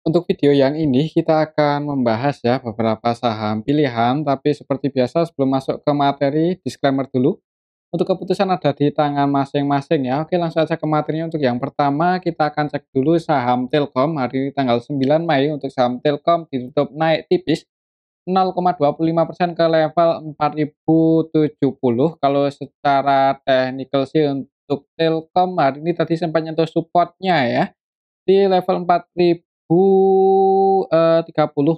Untuk video yang ini kita akan membahas ya beberapa saham pilihan, tapi seperti biasa sebelum masuk ke materi, disclaimer dulu. Untuk keputusan ada di tangan masing-masing ya. Oke, langsung aja ke materinya. Untuk yang pertama kita akan cek dulu saham Telkom. Hari ini tanggal 9 Mei untuk saham Telkom ditutup naik tipis 0,25% ke level 4.070. Kalau secara teknikal sih untuk Telkom hari ini tadi sempat nyentuh supportnya ya di level 4.030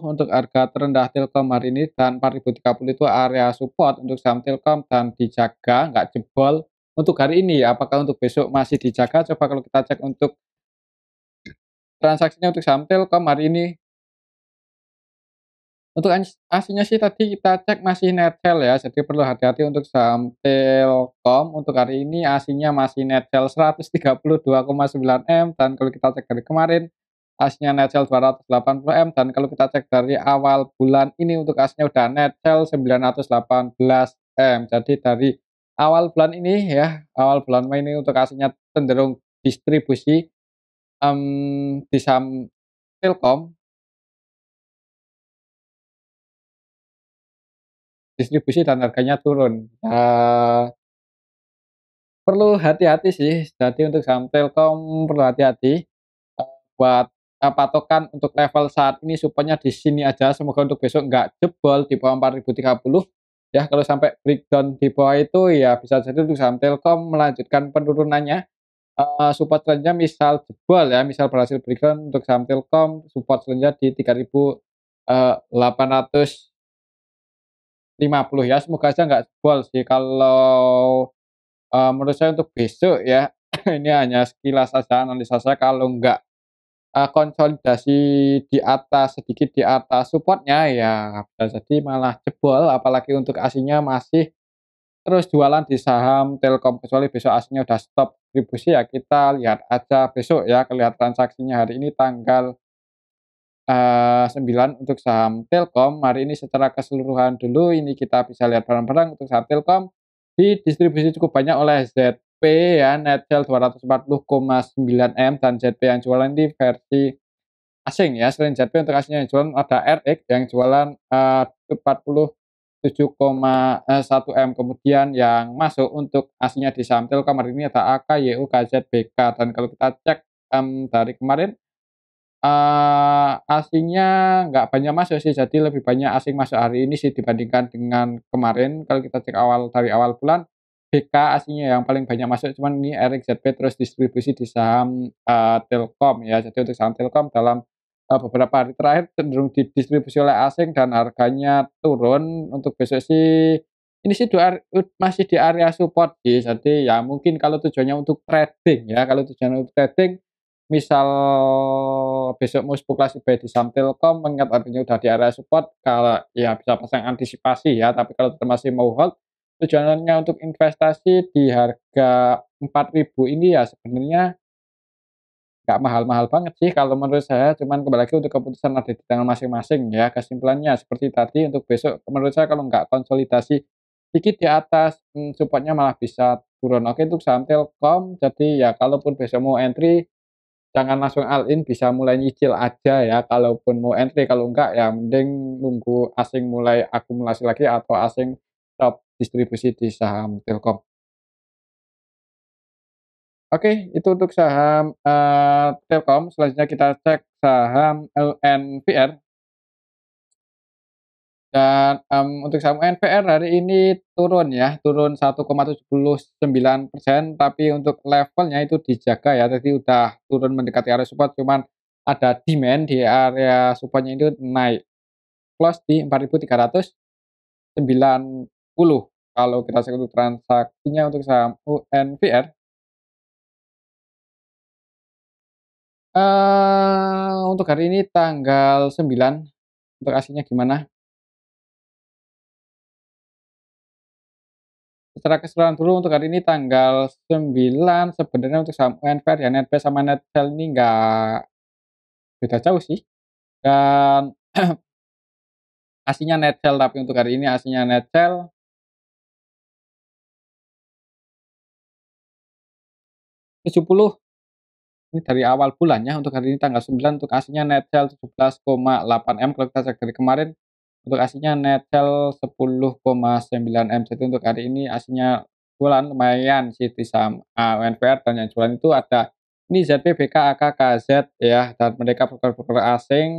untuk harga terendah Telkom hari ini, dan 4.030 itu area support untuk saham Telkom dan dijaga nggak jebol untuk hari ini. Apakah untuk besok masih dijaga? Coba kalau kita cek untuk transaksinya untuk saham Telkom hari ini. Untuk aslinya sih tadi kita cek masih net sell ya, jadi perlu hati-hati untuk saham Telkom. Untuk hari ini aslinya masih net sell 132,9 M, dan kalau kita cek dari kemarin aslinya net sell 280 M, dan kalau kita cek dari awal bulan ini untuk aslinya udah net sell 918 M. Jadi dari awal bulan ini ya, awal bulan Mei ini untuk aslinya cenderung distribusi di saham Telkom, distribusi dan harganya turun. Perlu hati-hati sih, jadi untuk saham Telkom perlu hati-hati, buat, patokan untuk level saat ini supaya di sini aja, semoga untuk besok nggak jebol di bawah 4.030 ya. Kalau sampai breakdown di bawah itu ya bisa jadi untuk saham Telkom melanjutkan penurunannya, support range-nya misal jebol ya, misal berhasil breakdown untuk saham Telkom, support range-nya di 3.850 ya, semoga aja nggak jebol sih. Kalau menurut saya untuk besok ya, ini hanya sekilas saja analisa saya, kalau nggak, konsolidasi di atas, sedikit di atas supportnya ya bisa jadi malah jebol, apalagi untuk aslinya masih terus jualan di saham Telkom, kecuali besok aslinya udah stop distribusi ya kita lihat aja besok ya, kelihatan transaksinya hari ini tanggal 9 untuk saham Telkom. Hari ini secara keseluruhan dulu ini kita bisa lihat bareng-bareng untuk saham Telkom didistribusi cukup banyak oleh ZP ya, net sell 240,9 M, dan ZP yang jualan di versi asing ya. Selain ZP untuk aslinya yang jualan ada RX yang jualan 47,1 M. Kemudian yang masuk untuk aslinya di saham Telkom hari ini ada AK, YU, KZ, BK, dan kalau kita cek dari kemarin asingnya nggak banyak masuk sih, jadi lebih banyak asing masuk hari ini sih dibandingkan dengan kemarin. Kalau kita cek dari awal bulan, BK asingnya yang paling banyak masuk, cuman ini RXZP terus distribusi di saham, Telkom ya. Jadi untuk saham Telkom dalam, beberapa hari terakhir cenderung didistribusi oleh asing dan harganya turun. Untuk besok sih, ini sih masih di area support sih, jadi ya mungkin kalau tujuannya untuk trading ya, kalau tujuannya untuk trading misal besok mau spekulasi buy di saham Telkom mengingat harganya udah di area support, kalau ya bisa pasang antisipasi ya, tapi kalau tetap masih mau hold, tujuannya untuk investasi di harga 4.000 ini ya sebenarnya nggak mahal-mahal banget sih kalau menurut saya, cuman kembali lagi untuk keputusan ada di tangan masing-masing ya. Kesimpulannya seperti tadi, untuk besok menurut saya kalau nggak konsolidasi dikit di atas, support malah bisa turun. Oke, untuk saham Telkom, jadi ya kalaupun besok mau entry jangan langsung all in, bisa mulai nyicil aja ya kalaupun mau entry, kalau enggak ya mending nunggu asing mulai akumulasi lagi atau asing stop distribusi di saham Telkom. Oke, itu untuk saham, Telkom. Selanjutnya kita cek saham LNVR, dan, untuk saham LNVR hari ini turun ya, turun 1,79%, tapi untuk levelnya itu dijaga ya, tadi udah turun mendekati area support, cuman ada demand di area support-nya itu naik, close di 4.390. Kalau kita cek untuk transaksinya untuk saham UNVR, untuk hari ini tanggal 9, untuk aslinya gimana? Secara keseluruhan dulu untuk hari ini tanggal 9, sebenarnya untuk saham UNVR ya, net buy sama net sell ini nggak beda jauh sih, dan aslinya net sell, tapi untuk hari ini aslinya net sell 70 ini dari awal bulannya untuk hari ini tanggal 9 untuk aslinya net sell 17,8 M, kalau kita cek dari kemarin untuk aslinya net sell 10,9 M. Jadi untuk hari ini aslinya jualan lumayan sih di saham UNVR, dan yang jualan itu ada ini ZP, BK, AK, KZ ya, dan mereka broker-broker asing,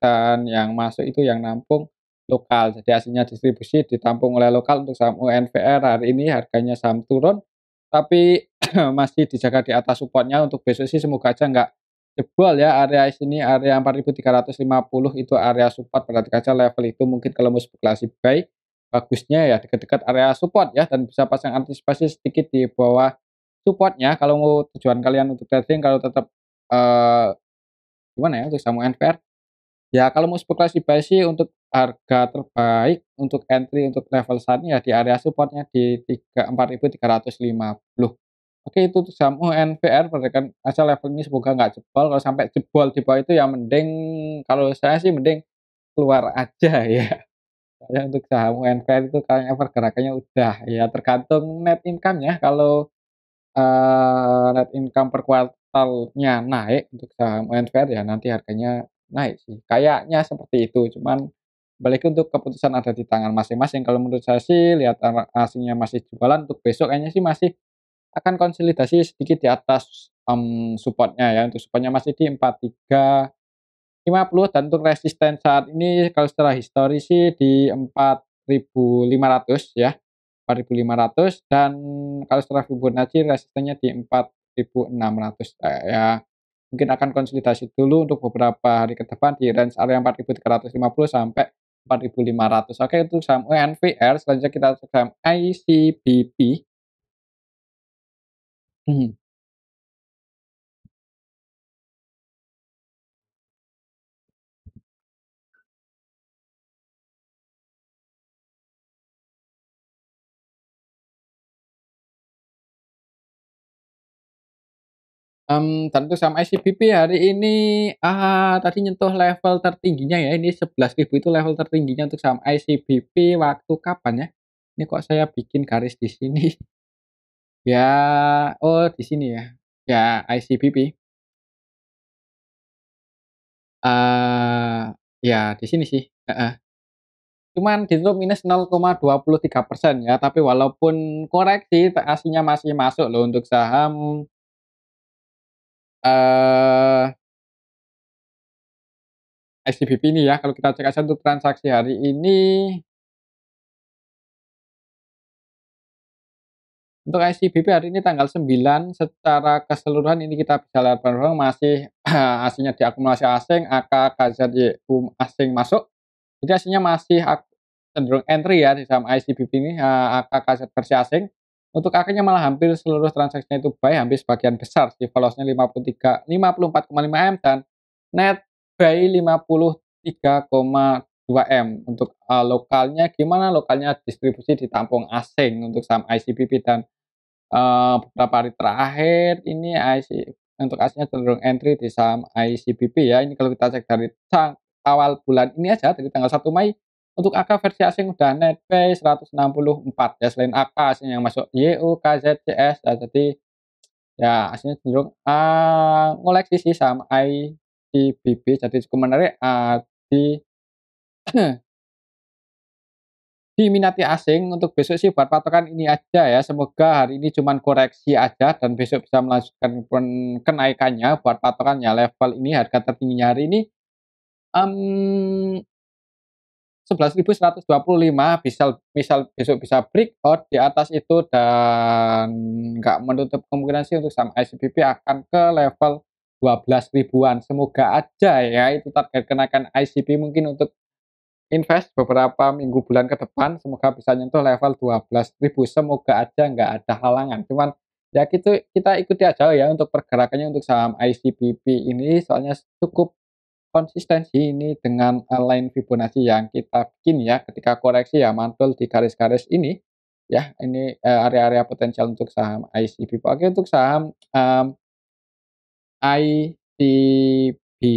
dan yang masuk itu yang nampung lokal. Jadi aslinya distribusi ditampung oleh lokal. Untuk saham UNVR hari ini harganya saham turun, tapi masih dijaga di atas supportnya. Untuk besok sih semoga aja nggak jebol ya area sini, area 4.350 itu area support. Berarti aja level itu mungkin kalau mau spekulasi buy, bagusnya ya dekat-dekat area support ya, dan bisa pasang antisipasi sedikit di bawah supportnya kalau mau tujuan kalian untuk trading. Kalau tetap eee, gimana ya untuk saham UNVR, ya kalau mau spekulasi buy sih untuk harga terbaik untuk entry untuk level saat ini ya di area supportnya di 4.350. Oke, itu untuk saham UNVR, perhatikan aja level ini semoga nggak jebol. Kalau sampai jebol di bawah itu ya mending, kalau saya sih mending keluar aja ya. Soalnya untuk saham UNVR itu kayaknya pergerakannya udah ya tergantung net income-nya. Kalau net income per kuartalnya naik untuk saham UNVR ya nanti harganya naik sih, kayaknya seperti itu. Cuman balik untuk keputusan ada di tangan masing-masing. Kalau menurut saya sih lihat asingnya masih jualan, untuk besok kayaknya sih masih akan konsolidasi sedikit di atas, support-nya ya. Untuk support-nya masih di 4350, dan untuk resisten saat ini kalau secara histori sih di 4.500 ya. 4.500, dan kalau setelah Fibonacci resistennya di 4.600, ya mungkin akan konsolidasi dulu untuk beberapa hari ke depan di range area 4.350 sampai 4.500. Oke, untuk saham UNVR selanjutnya kita ke saham ICBP. Mhm. Tentu sama ICBP hari ini, tadi nyentuh level tertingginya ya, ini 11.000 itu level tertingginya untuk saham ICBP waktu kapan ya? Ini kok saya bikin garis di sini. Ya, oh di sini ya. Ya ICBP, ya di sini sih, heeh. Cuman ditutup minus 0,23% ya, tapi walaupun koreksi aslinya masih masuk loh untuk saham, eee ICBP ini ya. Kalau kita cek aja untuk transaksi hari ini, untuk ICBP hari ini tanggal 9 secara keseluruhan ini kita bisa lihat bahwa masih aslinya diakumulasi asing, AK, KZYU asing masuk. Jadi aslinya masih cenderung entry ya di saham ICBP ini, AK, KZ versi asing. Untuk AK-nya malah hampir seluruh transaksinya itu buy, hampir sebagian besar sih, follows-nya 54,5 M, dan net buy 53,2 M. Untuk, lokalnya gimana? Lokalnya distribusi ditampung asing untuk saham ICBP, dan beberapa hari terakhir ini untuk aslinya cenderung entry di saham ICBP ya. Ini kalau kita cek dari awal bulan ini aja dari tanggal 1 Mei, untuk AK versi asing udah net buy 164 ya, selain AK aslinya yang masuk YU, KZ, CS ya. Jadi ya aslinya cenderung, ngoleksi sih saham ICBP, jadi cukup menarik, di diminati asing. Untuk besok sih buat patokan ini aja ya, semoga hari ini cuman koreksi aja dan besok bisa melanjutkan kenaikannya. Buat patokannya level ini harga tertingginya hari ini, mmm, 11.125, misal besok bisa breakout di atas itu, dan nggak menutup kemungkinan sih untuk saham ICBP akan ke level 12 ribuan. Semoga aja ya itu target kenaikan ICBP mungkin untuk invest beberapa minggu, bulan ke depan, semoga bisa nyentuh level 12.000, semoga aja nggak ada halangan. Cuman, ya gitu kita ikuti aja ya untuk pergerakannya untuk saham ICBP ini, soalnya cukup konsisten sih ini dengan, line Fibonacci yang kita bikin ya, ketika koreksi ya mantul di garis-garis ini, ya, ini, area-area potensial untuk saham ICBP. Oke, untuk saham, ICBP.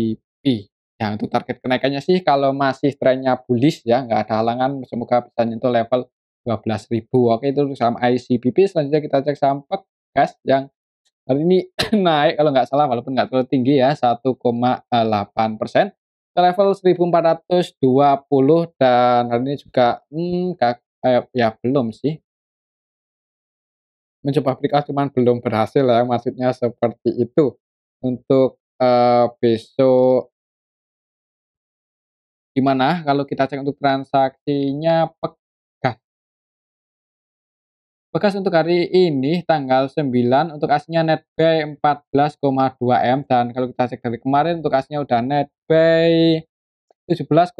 Ya untuk target kenaikannya sih kalau masih trennya bullish ya, nggak ada halangan, semoga bisa nyentuh level 12.000. Oke, itu untuk saham ICBP. Selanjutnya kita cek saham Pegas yang Hari ini naik kalau nggak salah walaupun nggak terlalu tinggi ya 1,8% ke level 1420 dan hari ini juga, ya belum sih, mencoba breakout cuman belum berhasil ya, maksudnya seperti itu. Untuk, besok gimana kalau kita cek untuk transaksinya pekan. Bekas untuk hari ini tanggal 9 untuk aslinya netbuy 14,2 M dan kalau kita cek dari kemarin untuk aslinya udah netbuy 17,3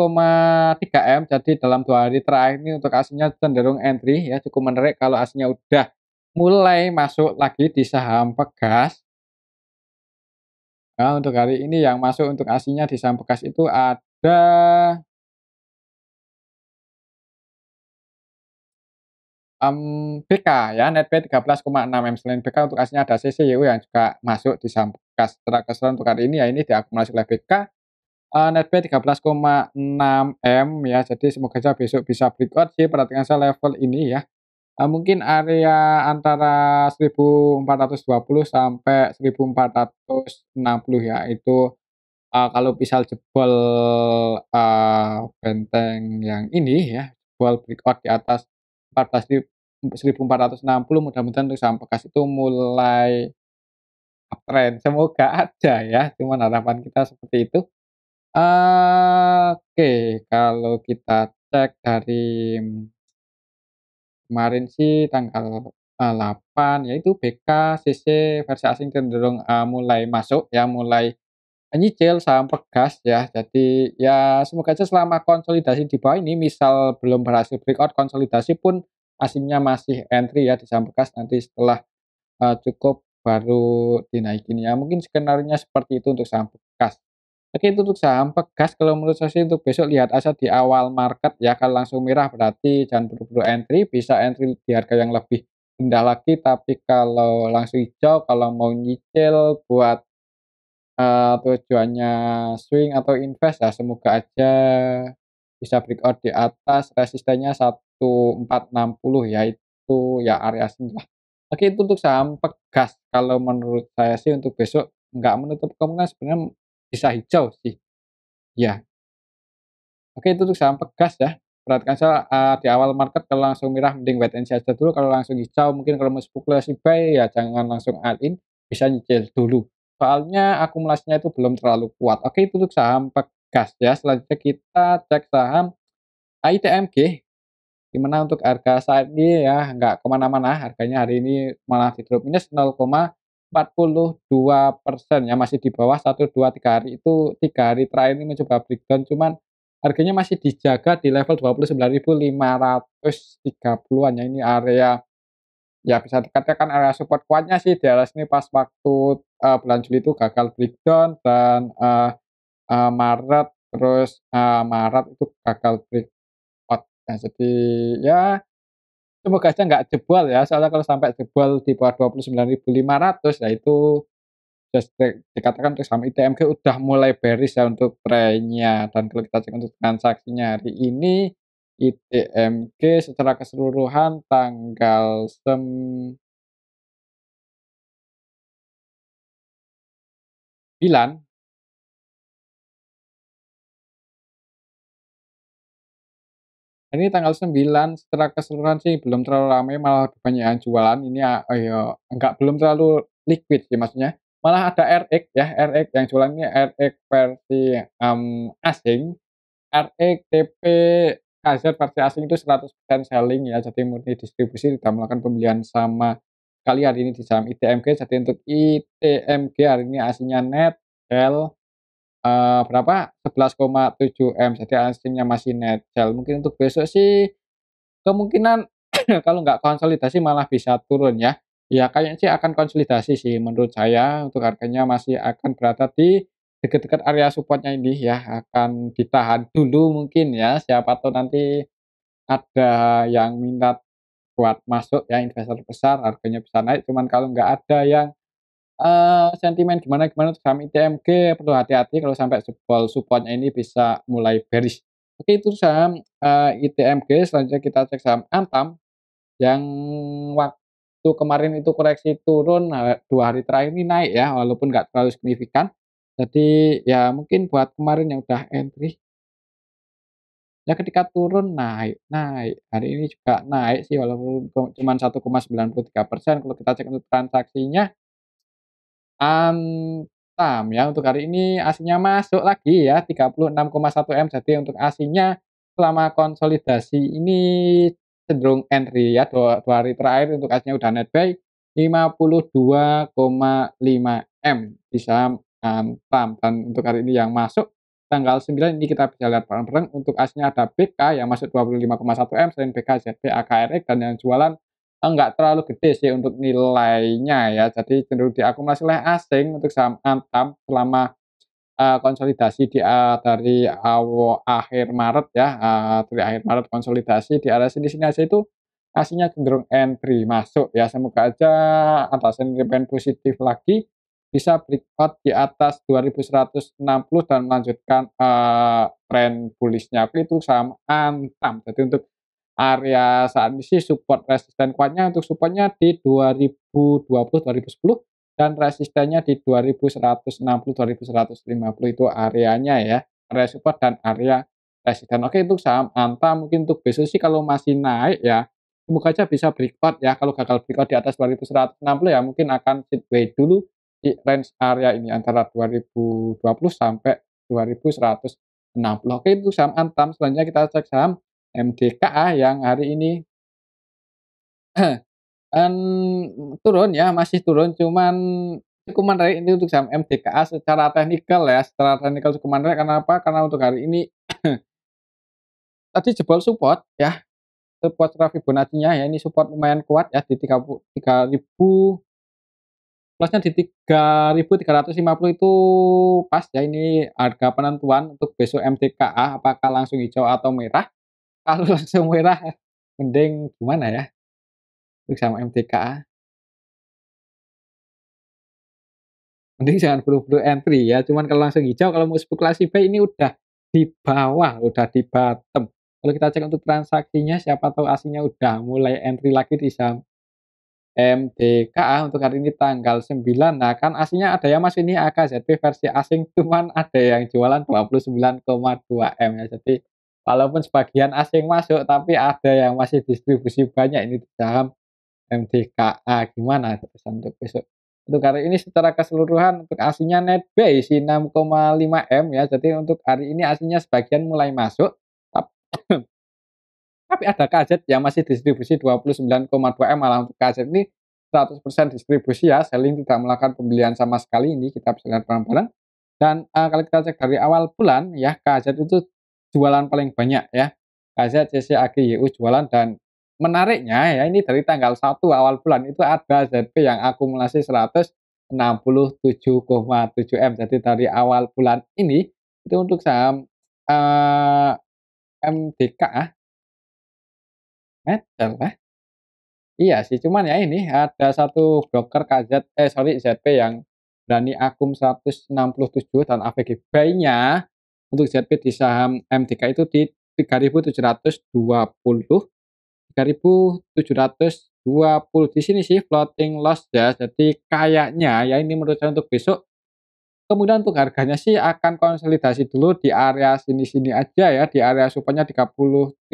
M. Jadi dalam 2 hari terakhir ini untuk aslinya cenderung entry ya, cukup menarik kalau aslinya udah mulai masuk lagi di saham Pegas. Nah, untuk hari ini yang masuk untuk aslinya di saham Pegas itu ada, BK ya, netbuy 13,6 M. Selain BK untuk aslinya ada CCYU yang juga masuk di saham Pegas. Secara keseluruhan untuk hari ini ya ini diakumulasi oleh BK. Netbuy 13,6 M ya, jadi semoga saja besok bisa breakout sih, perhatikan saya level ini ya. Mungkin area antara 1420 sampai 1460 ya, itu, kalau misal jebol, benteng yang ini ya, jebol breakout di atas 14.000 1460 mudah-mudahan untuk saham Pegas itu mulai uptrend, semoga aja ya, cuman harapan kita seperti itu. Oke, kalau kita cek dari kemarin sih tanggal, 8 yaitu BK, CC, versi asing cenderung, mulai masuk ya, mulai nyicil saham Pegas ya. Jadi ya semoga aja selama konsolidasi di bawah ini misal belum berhasil breakout konsolidasi pun asingnya masih entry ya di saham Pegas nanti setelah cukup baru dinaikin ya, mungkin skenarionya seperti itu untuk saham Pegas. Oke itu untuk saham Pegas kalau menurut saya sih untuk besok lihat aja di awal market ya, kalau langsung merah berarti jangan buru-buru entry, bisa entry di harga yang lebih rendah lagi, tapi kalau langsung hijau, kalau mau nyicil buat, tujuannya swing atau invest ya semoga aja bisa breakout di atas resistennya 1460 ya, itu ya area sini. Oke, itu untuk saham Pegas. Kalau menurut saya sih untuk besok nggak menutup kemungkinan sebenarnya bisa hijau sih. Ya, oke itu untuk saham Pegas ya. Perhatikan saja di awal market kalau langsung merah mending wait and see aja dulu, kalau langsung hijau mungkin kalau mau spekulasi buy ya jangan langsung all in, bisa nyicil dulu. Soalnya akumulasinya itu belum terlalu kuat. Oke, itu untuk saham Pegas ya. Selanjutnya kita cek saham ITMG. Di mana untuk harga saat ini ya nggak kemana-mana, harganya hari ini malah di-drop minus 0,42% ya, masih di bawah 1, 2, 3 hari itu 3 hari terakhir ini mencoba breakdown, cuman harganya masih dijaga di level 29.530-an ya, ini area ya bisa dikatakan area support kuatnya sih di area sini pas waktu, bulan Juli itu gagal breakdown dan, Maret terus, Maret itu gagal breakout. Nah jadi ya semoga aja nggak jebol ya, soalnya kalau sampai jebol di bawah 29.500 ya itu bisa dikatakan untuk saham ITMG udah mulai bearish ya untuk trennya, dan kalau kita cek untuk transaksinya hari ini, ITMG secara keseluruhan tanggal 9. Ini tanggal 9 secara keseluruhan sih belum terlalu ramai, malah banyak yang jualan. Ini ya enggak belum terlalu liquid sih maksudnya. Malah ada RX ya, RX yang jualan ini RX versi, asing, RX, TP, KZ versi asing itu 100% selling ya, jadi murni distribusi tidak melakukan pembelian sama sekali hari ini di saham ITMG. Jadi untuk ITMG hari ini aslinya net sell berapa? 11,7 M, jadi aslinya masih net sell. Mungkin untuk besok sih kemungkinan kalau nggak konsolidasi malah bisa turun ya. Ya kayaknya sih akan konsolidasi sih menurut saya, untuk harganya masih akan berada di dekat-dekat area support-nya ini ya, akan ditahan dulu mungkin ya, siapa tahu nanti ada yang minat buat masuk ya, investor besar harganya bisa naik, cuman kalau nggak ada yang sentimen gimana-gimana untuk saham ITMG perlu hati-hati kalau sampai jebol support-nya ini bisa mulai bearish. Oke itu saham, ITMG, selanjutnya kita cek saham Antam yang waktu kemarin itu koreksi turun, 2 hari terakhir ini naik ya, walaupun nggak terlalu signifikan. Jadi ya mungkin buat kemarin yang udah entry, ya ketika turun naik naik, hari ini juga naik sih walaupun cuman 1,93%. Kalau kita cek untuk transaksinya antam ya, untuk hari ini aslinya masuk lagi ya 36,1 M. Jadi untuk aslinya selama konsolidasi ini cenderung entry ya, dua hari terakhir untuk aslinya udah net buy 52,5 M di saham Antam. Dan untuk hari ini yang masuk tanggal 9 ini kita bisa lihat bareng-bareng. Untuk aslinya ada BK yang masuk 25,1 M, selain BK, ZB, AKRX, dan yang jualan enggak terlalu gede sih untuk nilainya ya, jadi cenderung diakumulasi oleh asing untuk saham Antam selama, konsolidasi dari akhir Maret ya, dari akhir Maret konsolidasi di area sini-sini aja itu aslinya cenderung entry masuk ya, semoga aja ada sentimen positif lagi, bisa breakout di atas 2160 dan melanjutkan, tren bullish-nya. Oke, itu saham Antam. Jadi untuk area saat ini sih support resisten kuatnya, untuk supportnya di 2020, 2010, dan resistennya di 2160, 2150 itu areanya ya, area support dan area resisten. Oke, untuk saham Antam mungkin untuk besok sih kalau masih naik ya, semoga aja bisa breakout ya, kalau gagal breakout di atas 2160 ya mungkin akan sideways dulu di range area ini antara 2020 sampai 2160. Oke, itu saham Antam. Selanjutnya kita cek saham MDKA yang hari ini turun ya, masih turun, cuman cukup menarik ini untuk saham MDKA secara teknikal ya, secara teknikal cukup menarik. Kenapa? Karena untuk hari ini tadi jebol support ya, support secara Fibonacci-nya ya, ini support lumayan kuat ya di 3.000, plusnya di 3.350 itu pas ya, ini harga penentuan untuk besok MDKA apakah langsung hijau atau merah. Kalau langsung merah mending gimana ya, untuk saham MDKA, mending jangan buru-buru entry ya, cuman kalau langsung hijau kalau mau spekulasi buy ini udah di bawah, udah di bottom. Kalau kita cek untuk transaksinya siapa tahu aslinya udah mulai entry lagi di saham MDKA untuk hari ini tanggal 9. Nah, kan aslinya ada yang masih ini AKZP versi asing, cuman ada yang jualan 29,2 M ya. Jadi walaupun sebagian asing masuk, tapi ada yang masih distribusi banyak ini di saham MDKA. Gimana pesan untuk besok? Untuk hari ini secara keseluruhan untuk aslinya net buy sih 6,5 M ya. Jadi untuk hari ini aslinya sebagian mulai masuk. Tapi ada KZ yang masih distribusi 29,2 M, malah untuk KZ ini 100% distribusi ya, selling tidak melakukan pembelian sama sekali, ini kita bisa lihat bareng-bareng. Dan kalau kita cek dari awal bulan ya, KZ itu jualan paling banyak ya. KZ, CC, AG, YU jualan, dan menariknya ya ini dari tanggal 1 awal bulan itu ada ZP yang akumulasi 167,7 M. Jadi dari awal bulan ini itu untuk saham MDK Metal lah. Iya sih, cuman ya ini ada satu broker ZP yang berani akum 167 dan AVG buy-nya untuk ZP di saham MDK itu di 3.720, 3.720 di sini sih floating loss ya. Jadi kayaknya ya ini menurut saya untuk besok kemudian untuk harganya sih akan konsolidasi dulu di area sini-sini aja ya, di area support-nya 3.350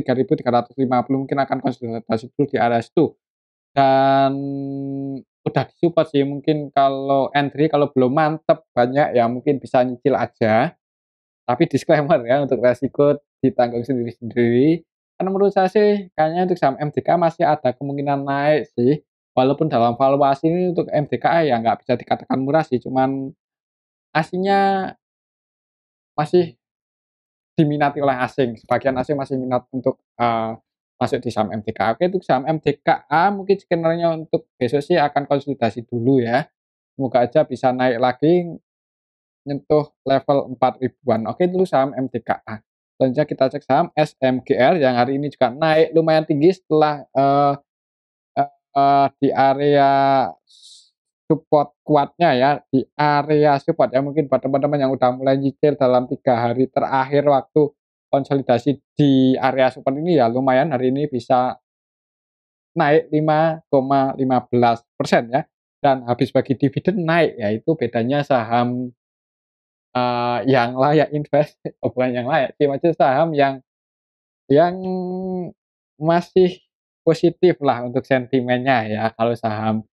mungkin akan konsolidasi dulu di area situ. Dan udah di-support sih, mungkin kalau entry kalau belum mantep banyak ya mungkin bisa nyicil aja, tapi disclaimer ya untuk resiko ditanggung sendiri-sendiri. Karena menurut saya sih kayaknya untuk saham MDK masih ada kemungkinan naik sih, walaupun dalam valuasi ini untuk MDKA ya nggak bisa dikatakan murah sih, cuman aslinya masih diminati oleh asing, sebagian asing masih minat untuk, masuk di saham MDKA. Oke, untuk saham MDKA mungkin skenario untuk besok sih akan konsolidasi dulu ya, semoga aja bisa naik lagi nyentuh level 4 ribuan. Oke, dulu saham MDKA. Selanjutnya kita cek saham SMGR yang hari ini juga naik lumayan tinggi setelah, di area support kuatnya ya, di area support ya, mungkin buat teman-teman yang udah mulai nyicil dalam 3 hari terakhir waktu konsolidasi di area support ini ya lumayan hari ini bisa naik 5,15% ya, dan habis bagi dividen naik, ya itu bedanya saham, yang layak invest oh bukan yang layak sih, maksudnya saham yang masih positif lah untuk sentimennya ya. Kalau saham,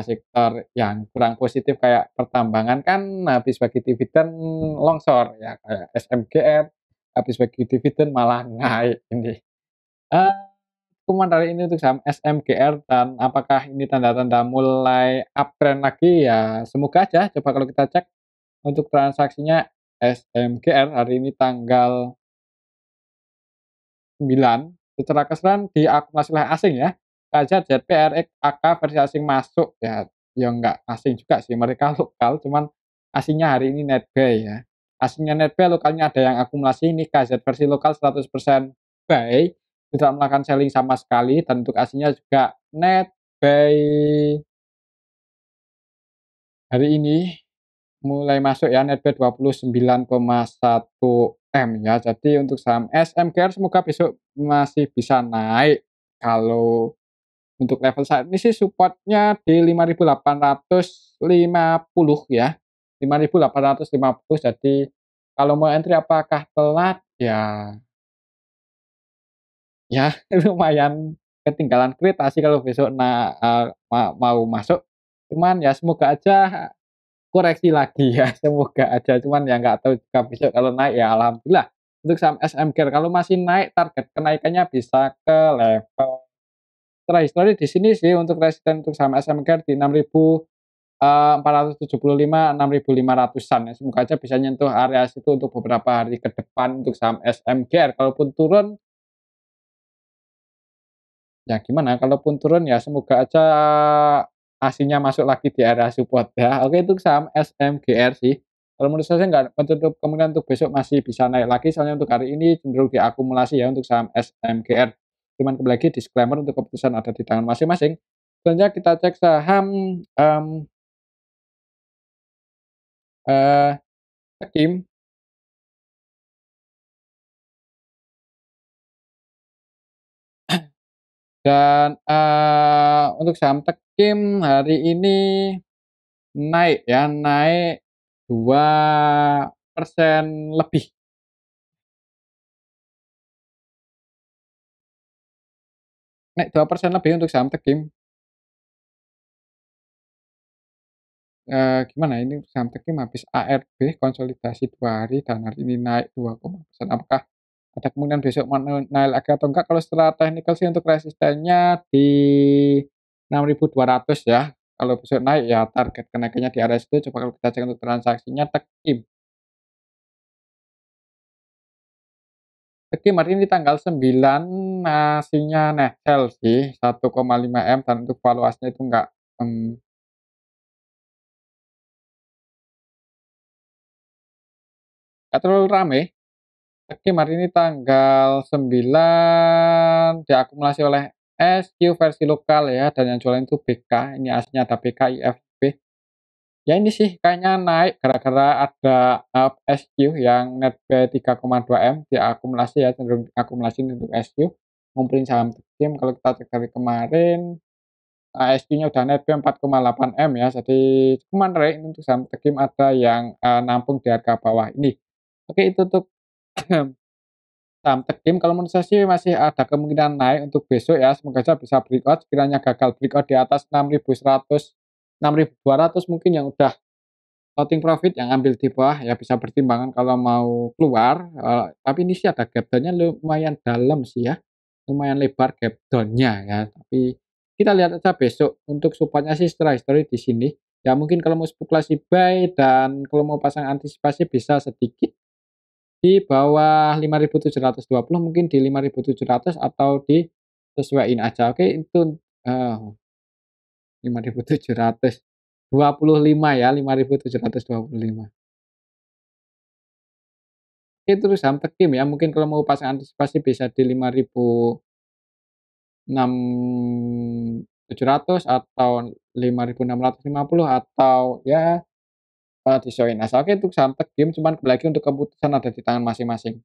sektor yang kurang positif kayak pertambangan kan habis bagi dividen longsor ya, kayak SMGR habis bagi dividen malah naik ini. Eee, Komentar ini untuk saham SMGR dan apakah ini tanda-tanda mulai uptrend lagi ya semoga aja. Coba kalau kita cek untuk transaksinya SMGR hari ini tanggal 9, secara keseluruhan diakumulasi oleh asing ya. KZZP, RX, AK versi asing masuk ya, ya nggak asing juga sih mereka lokal, cuman asingnya hari ini netbuy ya. Asingnya netbuy, lokalnya ada yang akumulasi, ini KZ versi lokal 100% buy, tidak melakukan selling sama sekali dan untuk asingnya juga netbuy hari ini mulai masuk ya netbuy 29,1 M ya. Jadi untuk saham SMGR semoga besok masih bisa naik. Kalau untuk level saat ini sih supportnya di 5.850 ya. 5.850 jadi kalau mau entry apakah telat? Ya lumayan ketinggalan kereta sih kalau besok mau masuk. Cuman ya semoga aja koreksi lagi ya, semoga aja, cuman ya nggak tahu juga besok kalau naik ya alhamdulillah. Untuk saham SMGR kalau masih naik target kenaikannya bisa ke level terhistoris di sini sih untuk resisten untuk saham SMGR di 6.475, 6.500-an ya, semoga aja bisa nyentuh area situ untuk beberapa hari ke depan untuk saham SMGR. Kalaupun turun, ya gimana, kalaupun turun ya semoga aja aslinya masuk lagi di area support ya. Oke untuk saham SMGR sih, kalau menurut saya nggak menutup kemungkinan untuk besok masih bisa naik lagi, soalnya untuk hari ini cenderung diakumulasi ya untuk saham SMGR. Cuman kembali lagi disclaimer untuk keputusan ada di tangan masing-masing. Selanjutnya kita cek saham, eee, Tekim dan, untuk saham Tekim hari ini naik ya, naik 2% lebih, naik 2% lebih untuk saham Tekim. Gimana ini saham Tekim habis ARB konsolidasi 2 hari dan hari ini naik 2,%. Apakah ada kemungkinan besok mau naik lagi atau enggak? Kalau secara teknikal sih untuk resistennya di 6.200 ya. Kalau besok naik ya target kenaikannya di area situ. Coba kalau kita cek untuk transaksinya Tekim. Tekim hari ini tanggal 9 ngasihnya net sell sih 1,5 M dan untuk valuasinya itu enggak, nggak terlalu rame. Hakim hari ini tanggal 9 diakumulasi oleh SQ versi lokal ya, dan yang jualan itu BK, ini aslinya ada BK, IFB. Ya ini sih kayaknya naik gara-gara ada, SQ yang netbuy 3,2 M diakumulasi ya, cenderung akumulasi untuk SQ, ngumpulin saham Tekim kalau kita cek dari kemarin, SQ-nya udah netbuy 4,8 M ya, jadi cukup menarik untuk saham Tekim ada yang, nampung di harga bawah ini. Oke itu untuk saham Tekim kalau menurut saya sih masih ada kemungkinan naik untuk besok ya, semoga saja bisa breakout, sekiranya gagal breakout di atas 6.100, 6.200 mungkin yang udah floating profit yang ambil di bawah ya bisa pertimbangan kalau mau keluar, tapi ini sih ada gap down-nya lumayan dalam sih ya, lumayan lebar gap down-nya ya, tapi kita lihat aja besok untuk support-nya sih setelah history di sini, ya mungkin kalau mau spekulasi buy dan kalau mau pasang antisipasi bisa sedikit di bawah 5.720 mungkin di 5.700 atau disesuaiin aja. Oke itu, 5.725 ya, 5.725. Oke terus saham Tekim ya, mungkin kalau mau pasang antisipasi bisa di 5.700 atau 5.650 atau ya, disesuaiin aja. Oke untuk saham Tekim cuman kembali lagi untuk keputusan ada di tangan masing-masing.